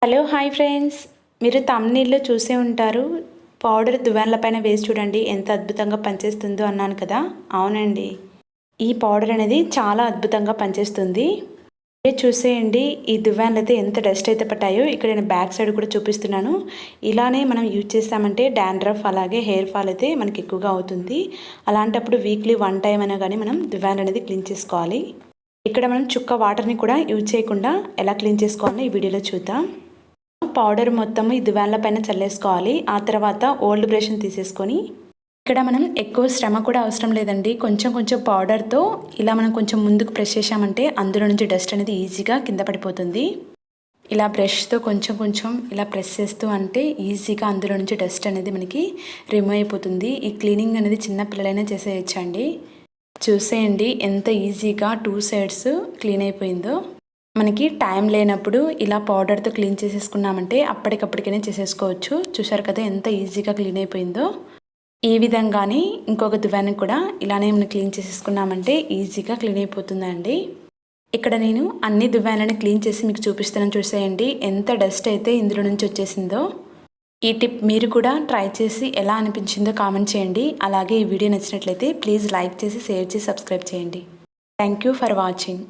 Hello hi friends, మీరు తమ్నీళ్ళు చూసే ఉంటారు. పౌడర్ దువ్వెనలపైన వేసి చూడండి ఎంత అద్భుతంగా పనిచేస్తుందో అన్నాను కదా. అవునండి, ఈ పౌడర్ అనేది చాలా అద్భుతంగా పనిచేస్తుంది. చూసేయండి, ఈ దువ్వెనలు అయితే ఎంత డస్ట్ అయితే పట్టాయో. ఇక్కడ నేను బ్యాక్ సైడ్ కూడా చూపిస్తున్నాను. ఇలానే మనం యూజ్ చేస్తామంటే డాండ్రఫ్ అలాగే హెయిర్ ఫాల్ అయితే మనకి ఎక్కువగా అవుతుంది. అలాంటప్పుడు వీక్లీ 1 టైం అయినా కానీ మనం దువ్వెనలు అనేది క్లీన్ చేసుకోవాలి. ఇక్కడ మనం చుక్క వాటర్ని కూడా యూజ్ చేయకుండా ఎలా క్లీన్ చేసుకోవాలో ఈ వీడియోలో చూద్దాం. పౌడర్ మొత్తం ఈ దువ్వెనల పైన చల్లేసుకోవాలి. ఆ తర్వాత ఓల్డ్ బ్రష్ని తీసేసుకొని, ఇక్కడ మనం ఎక్కువ శ్రమ కూడా అవసరం లేదండి. కొంచెం కొంచెం పౌడర్తో ఇలా మనం కొంచెం ముందుకు ప్రెస్ చేసామంటే అందులో నుంచి డస్ట్ అనేది ఈజీగా కింద పడిపోతుంది. ఇలా బ్రష్తో కొంచెం కొంచెం ఇలా ప్రెస్ చేస్తూ అంటే ఈజీగా అందులో నుంచి డస్ట్ అనేది మనకి రిమూవ్ అయిపోతుంది. ఈ క్లీనింగ్ అనేది చిన్న పిల్లలైనా చేసేయచ్చండి. చూసేయండి ఎంత ఈజీగా 2 సైడ్స్ క్లీన్ అయిపోయిందో. మనకి టైం లేనప్పుడు ఇలా పౌడర్తో క్లీన్ చేసేసుకున్నామంటే అప్పటికప్పటికైనా చేసేసుకోవచ్చు. చూసారు కదా ఎంత ఈజీగా క్లీన్ అయిపోయిందో. ఈ విధంగానే ఇంకొక దువ్వెన కూడా ఇలానే మనం క్లీన్ చేసేసుకున్నామంటే ఈజీగా క్లీన్ అయిపోతుందండి. ఇక్కడ నేను అన్ని దువ్వెనలను క్లీన్ చేసి మీకు చూపిస్తున్నాను. చూసేయండి ఎంత డస్ట్ అయితే ఇందులో నుంచి వచ్చేసిందో. ఈ టిప్ మీరు కూడా ట్రై చేసి ఎలా అనిపించిందో కామెంట్ చేయండి. అలాగే ఈ వీడియో నచ్చినట్లయితే ప్లీజ్ లైక్ చేసి, షేర్ చేసి, సబ్స్క్రైబ్ చేయండి. Thank you for watching.